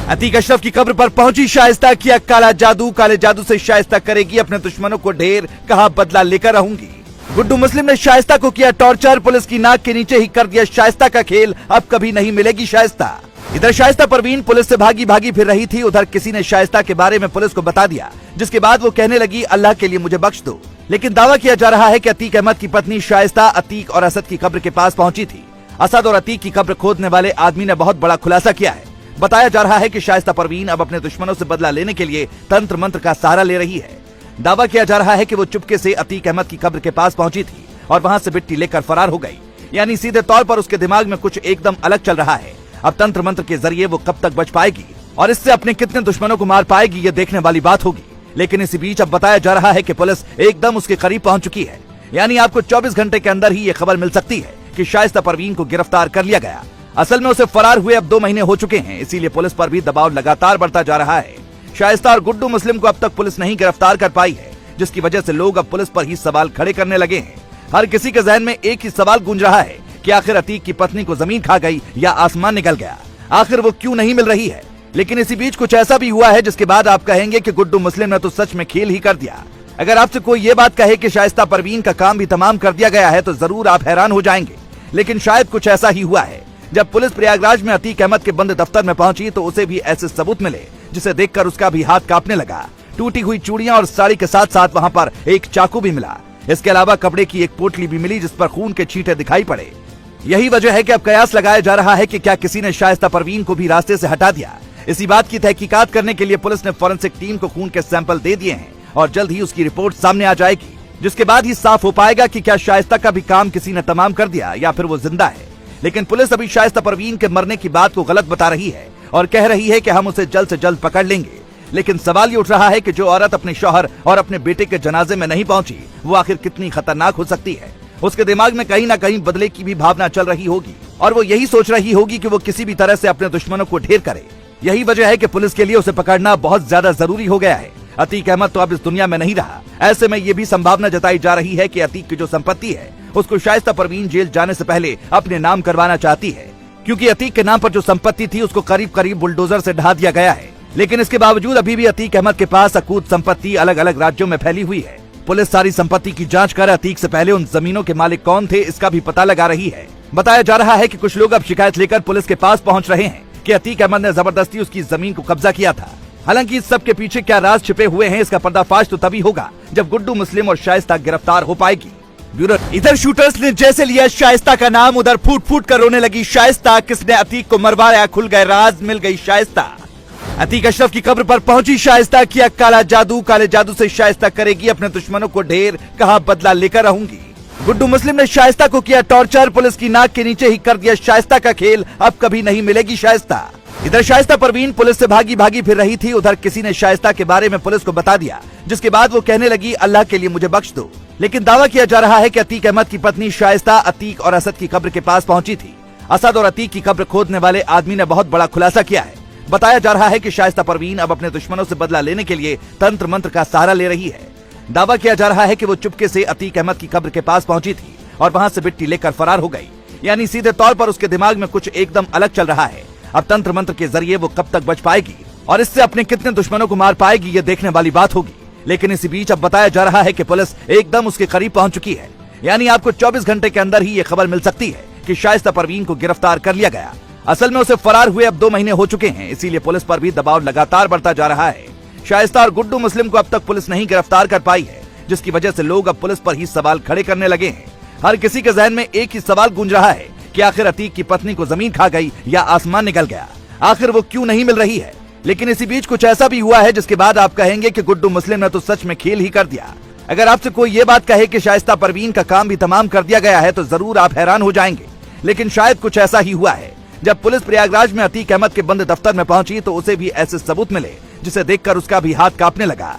अतीक अशरफ की कब्र पर पहुंची शाइस्ता, किया काला जादू, काले जादू से शाइस्ता करेगी अपने दुश्मनों को ढेर, कहा बदला लेकर रहूंगी। गुड्डू मुस्लिम ने शाइस्ता को किया टॉर्चर, पुलिस की नाक के नीचे ही कर दिया शाइस्ता का खेल, अब कभी नहीं मिलेगी शाइस्ता। इधर शाइस्ता परवीन पुलिस से भागी भागी फिर रही थी, उधर किसी ने शाइस्ता के बारे में पुलिस को बता दिया, जिसके बाद वो कहने लगी अल्लाह के लिए मुझे बख्श दो। लेकिन दावा किया जा रहा है कि अतीक अहमद की पत्नी शाइस्ता अतीक और असद की कब्र के पास पहुंची थी। असद और अतीक की कब्र खोदने वाले आदमी ने बहुत बड़ा खुलासा किया है। बताया जा रहा है कि शाइस्ता परवीन अब अपने दुश्मनों से बदला लेने के लिए तंत्र मंत्र का सहारा ले रही है। दावा किया जा रहा है कि वो चुपके से अतीक अहमद की कब्र के पास पहुंची थी और वहां से मिट्टी लेकर फरार हो गई। यानी सीधे तौर पर उसके दिमाग में कुछ एकदम अलग चल रहा है। अब तंत्र मंत्र के जरिए वो कब तक बच पाएगी और इससे अपने कितने दुश्मनों को मार पाएगी, ये देखने वाली बात होगी। लेकिन इसी बीच अब बताया जा रहा है कि पुलिस एकदम उसके करीब पहुंच चुकी है। यानी आपको 24 घंटे के अंदर ही ये खबर मिल सकती है कि शाइस्ता परवीन को गिरफ्तार कर लिया गया। असल में उसे फरार हुए अब 2 महीने हो चुके हैं, इसीलिए पुलिस पर भी दबाव लगातार बढ़ता जा रहा है। शाइस्ता और गुड्डू मुस्लिम को अब तक पुलिस नहीं गिरफ्तार कर पाई है, जिसकी वजह से लोग अब पुलिस पर ही सवाल खड़े करने लगे हैं। हर किसी के जहन में एक ही सवाल गूंज रहा है कि आखिर अतीक की पत्नी को जमीन खा गई या आसमान निकल गया, आखिर वो क्यों नहीं मिल रही है। लेकिन इसी बीच कुछ ऐसा भी हुआ है जिसके बाद आप कहेंगे कि गुड्डू मुस्लिम ने तो सच में खेल ही कर दिया। अगर आपसे कोई ये बात कहे कि शाइस्ता परवीन का काम भी तमाम कर दिया गया है तो जरूर आप हैरान हो जाएंगे। लेकिन शायद कुछ ऐसा ही हुआ है। जब पुलिस प्रयागराज में अतीक अहमद के बंद दफ्तर में पहुंची तो उसे भी ऐसे सबूत मिले जिसे देखकर उसका भी हाथ कांपने लगा। टूटी हुई चूड़ियां और साड़ी के साथ साथ वहां पर एक चाकू भी मिला। इसके अलावा कपड़े की एक पोटली भी मिली जिस पर खून के छींटे दिखाई पड़े। यही वजह है कि अब कयास लगाया जा रहा है कि क्या किसी ने शाइस्ता परवीन को भी रास्ते से हटा दिया। इसी बात की तहकीकात करने के लिए पुलिस ने फॉरेंसिक टीम को खून के सैंपल दे दिए हैं और जल्द ही उसकी रिपोर्ट सामने आ जाएगी, जिसके बाद ही साफ हो पाएगा कि क्या शाइस्ता का भी काम किसी ने तमाम कर दिया या फिर वो जिंदा है। लेकिन पुलिस अभी शाइस्ता परवीन के मरने की बात को गलत बता रही है और कह रही है कि हम उसे जल्द से जल्द पकड़ लेंगे। लेकिन सवाल ये उठ रहा है कि जो औरत अपने शौहर और अपने बेटे के जनाजे में नहीं पहुंची वो आखिर कितनी खतरनाक हो सकती है। उसके दिमाग में कहीं ना कहीं बदले की भी भावना चल रही होगी और वो यही सोच रही होगी कि वो किसी भी तरह से अपने दुश्मनों को ढेर करे। यही वजह है कि पुलिस के लिए उसे पकड़ना बहुत ज्यादा जरूरी हो गया है। अतीक अहमद तो अब इस दुनिया में नहीं रहा। ऐसे में ये भी संभावना जताई जा रही है कि अतीक की जो संपत्ति है उसको शाइस्ता परवीन जेल जाने से पहले अपने नाम करवाना चाहती है, क्योंकि अतीक के नाम पर जो संपत्ति थी उसको करीब करीब बुलडोजर से ढा दिया गया है। लेकिन इसके बावजूद अभी भी अतीक अहमद के पास अकूत संपत्ति अलग अलग राज्यों में फैली हुई है। पुलिस सारी संपत्ति की जांच कर अतीक से पहले उन जमीनों के मालिक कौन थे इसका भी पता लगा रही है। बताया जा रहा है कि कुछ लोग अब शिकायत लेकर पुलिस के पास पहुंच रहे हैं कि अतीक अहमद ने जबरदस्ती उसकी जमीन को कब्जा किया था। हालांकि इस सब के पीछे क्या राज छिपे हुए हैं इसका पर्दाफाश तो तभी होगा जब गुड्डू मुस्लिम और शाइस्ता गिरफ्तार हो पाएगी। ब्यूरो। इधर शूटर्स ने जैसे लिया शाइस्ता का नाम उधर फूट फूट कर रोने लगी शाइस्ता। किसने अतीक को मरवाया, खुल गए राज, मिल गई शाइस्ता। अतीक अशरफ की कब्र पर पहुंची शाइस्ता, किया काला जादू, काले जादू से शाइस्ता करेगी अपने दुश्मनों को ढेर, कहा बदला लेकर रहूंगी। गुड्डू मुस्लिम ने शाइस्ता को किया टॉर्चर, पुलिस की नाक के नीचे ही कर दिया शाइस्ता का खेल, अब कभी नहीं मिलेगी शाइस्ता। इधर शाइस्ता परवीन पुलिस से भागी भागी फिर रही थी, उधर किसी ने शाइस्ता के बारे में पुलिस को बता दिया, जिसके बाद वो कहने लगी अल्लाह के लिए मुझे बख्श दो। लेकिन दावा किया जा रहा है कि अतीक अहमद की पत्नी शाइस्ता अतीक और असद की कब्र के पास पहुंची थी। असद और अतीक की कब्र खोदने वाले आदमी ने बहुत बड़ा खुलासा किया है। बताया जा रहा है कि शाइस्ता परवीन अब अपने दुश्मनों से बदला लेने के लिए तंत्र मंत्र का सहारा ले रही है। दावा किया जा रहा है कि वो चुपके से अतीक अहमद की कब्र के पास पहुंची थी और वहां से मिट्टी लेकर फरार हो गई। यानी सीधे तौर पर उसके दिमाग में कुछ एकदम अलग चल रहा है। अब तंत्र मंत्र के जरिए वो कब तक बच पाएगी और इससे अपने कितने दुश्मनों को मार पाएगी, ये देखने वाली बात होगी। लेकिन इसी बीच अब बताया जा रहा है कि पुलिस एकदम उसके करीब पहुंच चुकी है। यानी आपको 24 घंटे के अंदर ही ये खबर मिल सकती है कि शाइस्ता परवीन को गिरफ्तार कर लिया गया। असल में उसे फरार हुए अब 2 महीने हो चुके हैं, इसीलिए पुलिस पर भी दबाव लगातार बढ़ता जा रहा है। शाइस्ता और गुड्डू मुस्लिम को अब तक पुलिस नहीं गिरफ्तार कर पाई है, जिसकी वजह से लोग अब पुलिस पर ही सवाल खड़े करने लगे हैं। हर किसी के जहन में एक ही सवाल गूंज रहा है कि आखिर अतीक की पत्नी को जमीन खा गई या आसमान निकल गया, आखिर वो क्यों नहीं मिल रही है। लेकिन इसी बीच कुछ ऐसा भी हुआ है जिसके बाद आप कहेंगे कि गुड्डू मुस्लिम ने तो सच में खेल ही कर दिया। अगर आपसे कोई ये बात कहे कि शाइस्ता परवीन का काम भी तमाम कर दिया गया है तो जरूर आप हैरान हो जाएंगे। लेकिन शायद कुछ ऐसा ही हुआ है। जब पुलिस प्रयागराज में अतीक अहमद के बंद दफ्तर में पहुंची तो उसे भी ऐसे सबूत मिले जिसे देखकर उसका भी हाथ कांपने लगा।